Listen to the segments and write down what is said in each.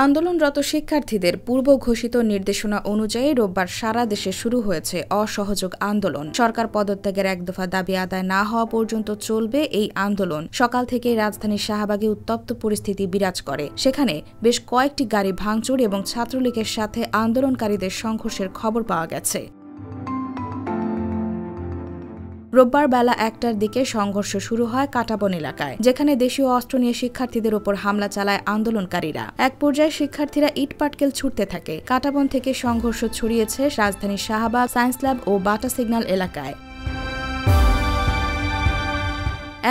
আন্দোলনরত শিক্ষার্থীদের পূর্ব ঘোষিত নির্দেশনা অনুযায়ী রোববার সারা দেশে শুরু হয়েছে অসহযোগ আন্দোলন। সরকার পদত্যাগের এক দফা দাবি আদায় না হওয়া পর্যন্ত চলবে এই আন্দোলন। সকাল থেকেই রাজধানীর শাহবাগে উত্তপ্ত পরিস্থিতি বিরাজ করে। সেখানে বেশ কয়েকটি গাড়ি ভাঙচুর এবং ছাত্রলীগের সাথে আন্দোলনকারীদের সংঘর্ষের খবর পাওয়া গেছে। রোববার বেলা ১টার দিকে সংঘর্ষ শুরু হয় কাঁটাবন এলাকায়, যেখানে দেশীয় অস্ত্র নিয়ে শিক্ষার্থীদের ওপর হামলা চালায় আন্দোলনকারীরা। এক পর্যায়ে শিক্ষার্থীরা ইটপাটকেল ছুটতে থাকে। কাঁটাবন থেকে সংঘর্ষ ছড়িয়েছে রাজধানীর শাহবাগ, সায়েন্স ল্যাব ও বাটা সিগন্যাল এলাকায়।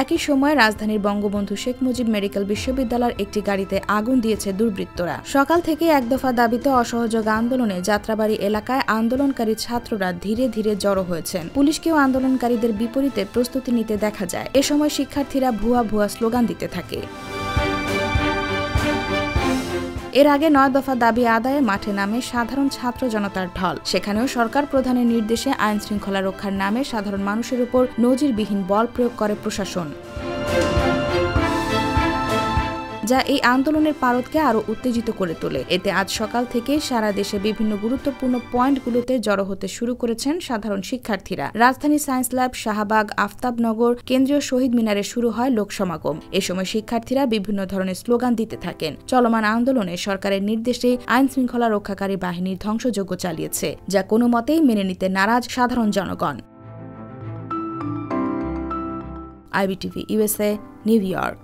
একই সময় রাজধানীর বঙ্গবন্ধু শেখ মুজিব মেডিকেল বিশ্ববিদ্যালয়ের একটি গাড়িতে আগুন দিয়েছে দুর্বৃত্তরা। সকাল থেকে এক দফা দাবিতে অসহযোগ আন্দোলনে যাত্রাবাড়ি এলাকায় আন্দোলনকারী ছাত্ররা ধীরে ধীরে জড়ো হয়েছেন। পুলিশকেও আন্দোলনকারীদের বিপরীতে প্রস্তুতি নিতে দেখা যায়। এ সময় শিক্ষার্থীরা ভুয়া ভুয়া স্লোগান দিতে থাকে। এর আগে ৯ দফা দাবি আদায়ে মাঠে নামে সাধারণ ছাত্র জনতার ঢল। সেখানেও সরকার প্রধানের নির্দেশে আইন শৃঙ্খলা রক্ষার নামে সাধারণ মানুষের উপর নজিরবিহীন বল প্রয়োগ করে প্রশাসন, যা এই আন্দোলনের পারদকে আরও উত্তেজিত করে তোলে। এতে আজ সকাল থেকে সারা দেশে বিভিন্ন গুরুত্বপূর্ণ পয়েন্টগুলোতে জড়ো হতে শুরু করেছেন সাধারণ শিক্ষার্থীরা। রাজধানী সায়েন্স ল্যাব, শাহবাগ, আফতাবনগর, কেন্দ্রীয় শহীদ মিনারে শুরু হয় লোকসমাগম। এ সময় শিক্ষার্থীরা বিভিন্ন ধরনের স্লোগান দিতে থাকেন। চলমান আন্দোলনে সরকারের নির্দেশে আইন শৃঙ্খলা রক্ষাকারী বাহিনী ধ্বংসযজ্ঞ চালিয়েছে, যা কোনো মতেই মেনে নিতে নারাজ সাধারণ জনগণ। IBTV USA, new York.